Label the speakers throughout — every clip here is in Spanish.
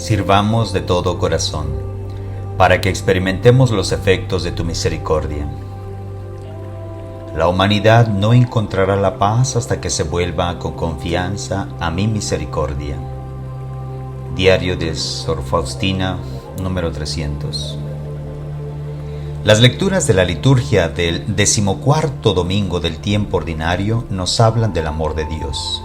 Speaker 1: Sirvamos de todo corazón, para que experimentemos los efectos de tu misericordia. La humanidad no encontrará la paz hasta que se vuelva con confianza a mi misericordia. Diario de Sor Faustina, número 300. Las lecturas de la liturgia del 14º domingo del tiempo ordinario nos hablan del amor de Dios.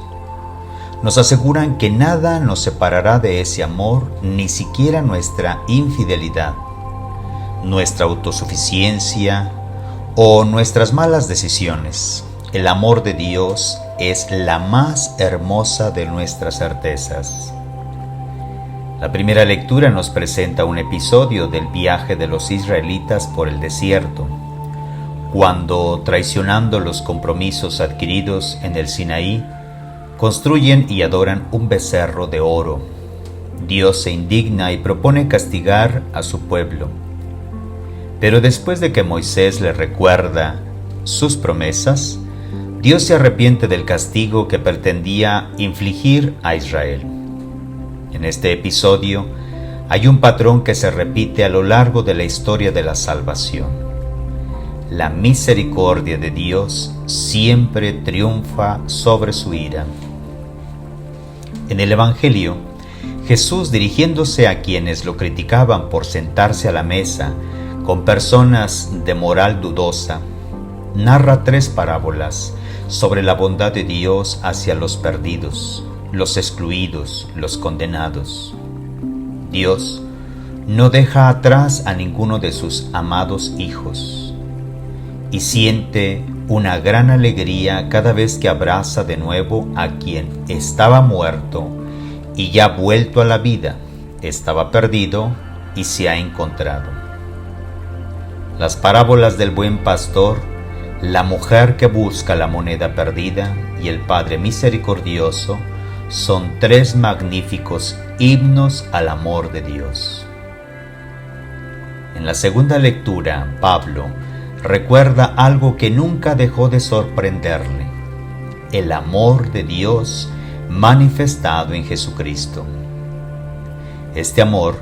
Speaker 1: Nos aseguran que nada nos separará de ese amor, ni siquiera nuestra infidelidad, nuestra autosuficiencia o nuestras malas decisiones. El amor de Dios es la más hermosa de nuestras certezas. La primera lectura nos presenta un episodio del viaje de los israelitas por el desierto, cuando, traicionando los compromisos adquiridos en el Sinaí, construyen y adoran un becerro de oro. Dios se indigna y propone castigar a su pueblo. Pero después de que Moisés le recuerda sus promesas, Dios se arrepiente del castigo que pretendía infligir a Israel. En este episodio hay un patrón que se repite a lo largo de la historia de la salvación. La misericordia de Dios siempre triunfa sobre su ira. En el Evangelio, Jesús, dirigiéndose a quienes lo criticaban por sentarse a la mesa con personas de moral dudosa, narra 3 parábolas sobre la bondad de Dios hacia los perdidos, los excluidos, los condenados. Dios no deja atrás a ninguno de sus amados hijos y siente una gran alegría cada vez que abraza de nuevo a quien estaba muerto y ya vuelto a la vida, estaba perdido y se ha encontrado. Las parábolas del buen pastor, la mujer que busca la moneda perdida y el Padre misericordioso son 3 magníficos himnos al amor de Dios. En la segunda lectura, Pablo recuerda algo que nunca dejó de sorprenderle: el amor de Dios manifestado en Jesucristo. Este amor,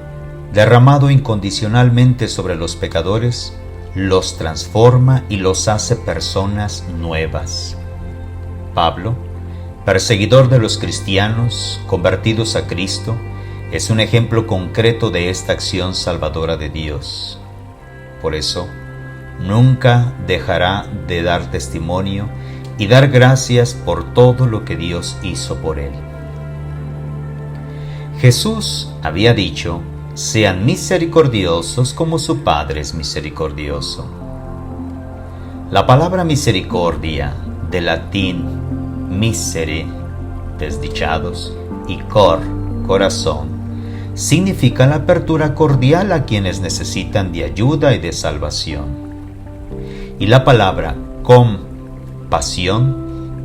Speaker 1: derramado incondicionalmente sobre los pecadores, los transforma y los hace personas nuevas. Pablo, perseguidor de los cristianos convertidos a Cristo, es un ejemplo concreto de esta acción salvadora de Dios. Por eso, nunca dejará de dar testimonio y dar gracias por todo lo que Dios hizo por él. Jesús había dicho: sean misericordiosos como su Padre es misericordioso. La palabra misericordia, del latín misere, desdichados, y cor, corazón, significa la apertura cordial a quienes necesitan de ayuda y de salvación. Y la palabra compasión,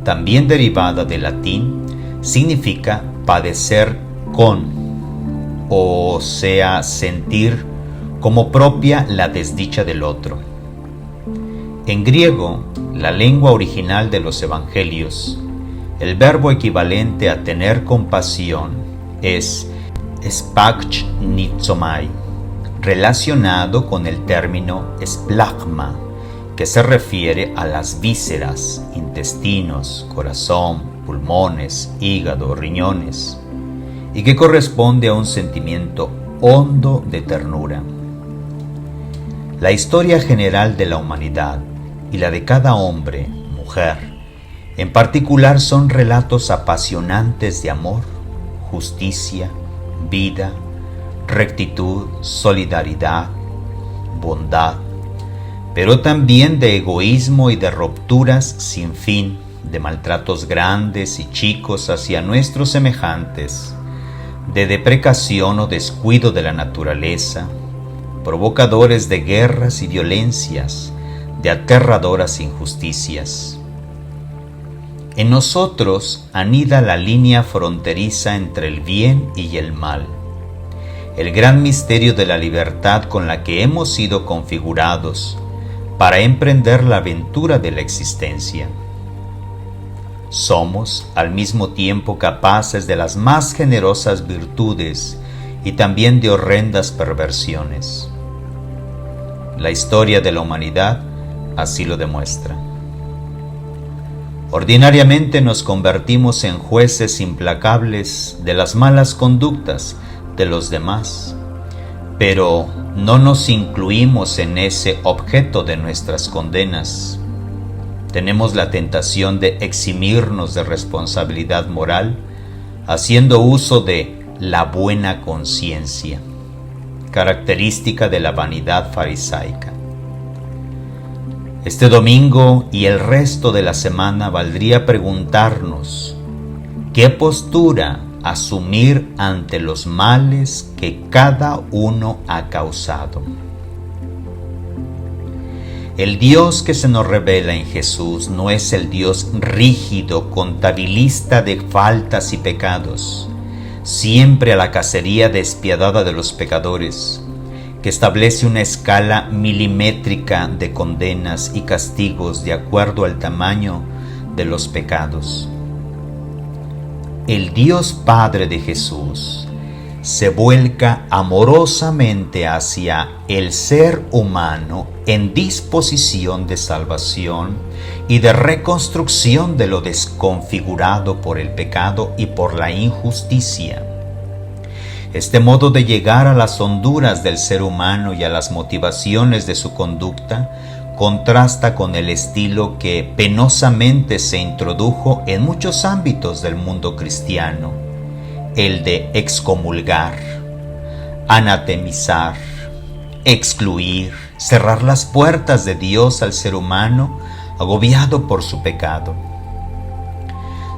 Speaker 1: también derivada del latín, significa padecer con, o sea, sentir como propia la desdicha del otro. En griego, la lengua original de los evangelios, el verbo equivalente a tener compasión es spagchnizomai, relacionado con el término splagma, que se refiere a las vísceras, intestinos, corazón, pulmones, hígado, riñones, y que corresponde a un sentimiento hondo de ternura. La historia general de la humanidad y la de cada hombre, mujer, en particular, son relatos apasionantes de amor, justicia, vida, rectitud, solidaridad, bondad, pero también de egoísmo y de rupturas sin fin, de maltratos grandes y chicos hacia nuestros semejantes, de deprecación o descuido de la naturaleza, provocadores de guerras y violencias, de aterradoras injusticias. En nosotros anida la línea fronteriza entre el bien y el mal, el gran misterio de la libertad con la que hemos sido configurados para emprender la aventura de la existencia. Somos al mismo tiempo capaces de las más generosas virtudes y también de horrendas perversiones. La historia de la humanidad así lo demuestra. Ordinariamente nos convertimos en jueces implacables de las malas conductas de los demás, pero no nos incluimos en ese objeto de nuestras condenas. Tenemos la tentación de eximirnos de responsabilidad moral, haciendo uso de la buena conciencia, característica de la vanidad farisaica. Este domingo y el resto de la semana valdría preguntarnos qué postura asumir ante los males que cada uno ha causado. El Dios que se nos revela en Jesús no es el Dios rígido, contabilista de faltas y pecados, siempre a la cacería despiadada de los pecadores, que establece una escala milimétrica de condenas y castigos de acuerdo al tamaño de los pecados. El Dios Padre de Jesús se vuelca amorosamente hacia el ser humano en disposición de salvación y de reconstrucción de lo desconfigurado por el pecado y por la injusticia. Este modo de llegar a las honduras del ser humano y a las motivaciones de su conducta contrasta con el estilo que penosamente se introdujo en muchos ámbitos del mundo cristiano, el de excomulgar, anatemizar, excluir, cerrar las puertas de Dios al ser humano agobiado por su pecado.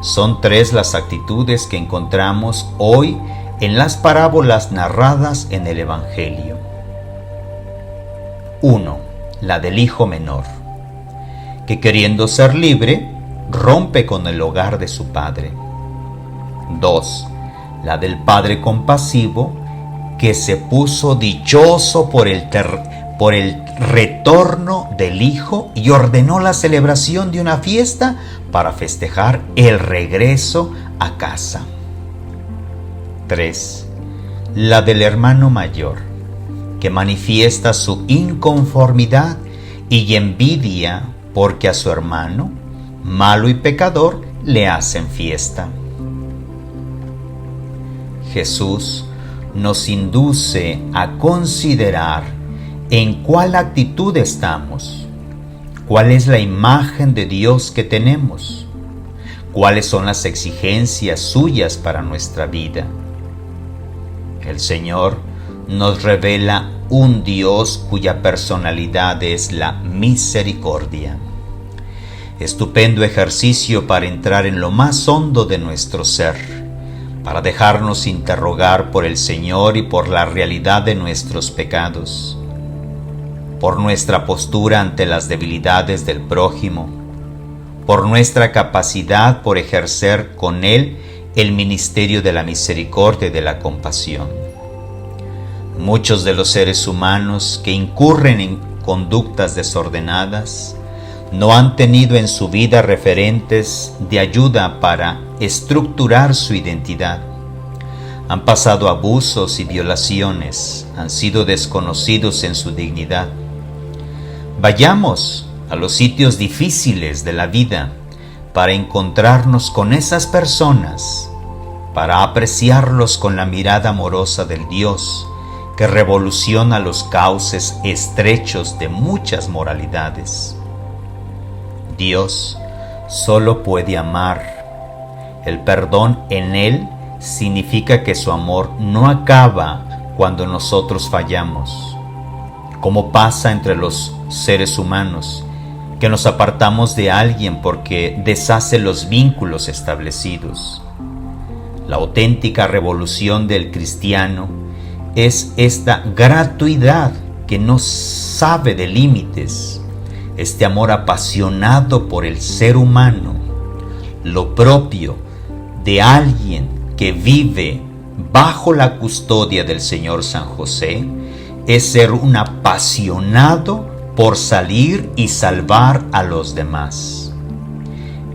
Speaker 1: Son 3 las actitudes que encontramos hoy en las parábolas narradas en el Evangelio. 1. La del hijo menor, que queriendo ser libre, rompe con el hogar de su padre. 2. La del padre compasivo, que se puso dichoso por el retorno del hijo y ordenó la celebración de una fiesta para festejar el regreso a casa. 3. La del hermano mayor, que manifiesta su inconformidad y envidia porque a su hermano, malo y pecador, le hacen fiesta. Jesús nos induce a considerar en cuál actitud estamos, cuál es la imagen de Dios que tenemos, cuáles son las exigencias suyas para nuestra vida. El Señor nos revela un Dios cuya personalidad es la misericordia. Estupendo ejercicio para entrar en lo más hondo de nuestro ser, para dejarnos interrogar por el Señor y por la realidad de nuestros pecados, por nuestra postura ante las debilidades del prójimo, por nuestra capacidad por ejercer con Él el ministerio de la misericordia y de la compasión. Muchos de los seres humanos que incurren en conductas desordenadas no han tenido en su vida referentes de ayuda para estructurar su identidad. Han pasado abusos y violaciones, han sido desconocidos en su dignidad. Vayamos a los sitios difíciles de la vida para encontrarnos con esas personas, para apreciarlos con la mirada amorosa del Dios que revoluciona los cauces estrechos de muchas moralidades. Dios solo puede amar. El perdón en Él significa que su amor no acaba cuando nosotros fallamos, como pasa entre los seres humanos, que nos apartamos de alguien porque deshace los vínculos establecidos. La auténtica revolución del cristiano es esta gratuidad que no sabe de límites, este amor apasionado por el ser humano. Lo propio de alguien que vive bajo la custodia del Señor San José es ser un apasionado por salir y salvar a los demás.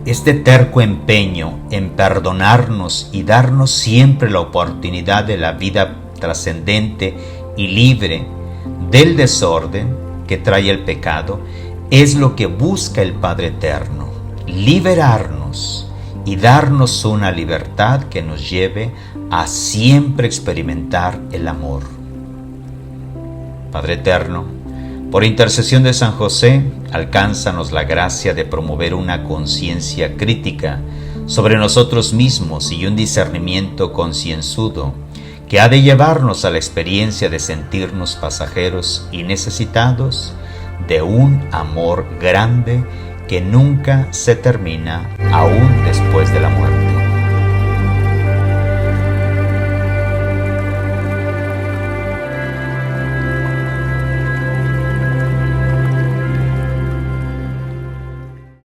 Speaker 1: Este terco empeño en perdonarnos y darnos siempre la oportunidad de la vida trascendente y libre del desorden que trae el pecado, es lo que busca el Padre Eterno: liberarnos y darnos una libertad que nos lleve a siempre experimentar el amor. Padre Eterno, por intercesión de San José, alcánzanos la gracia de promover una conciencia crítica sobre nosotros mismos y un discernimiento concienzudo que ha de llevarnos a la experiencia de sentirnos pasajeros y necesitados de un amor grande que nunca se termina aún después de la muerte.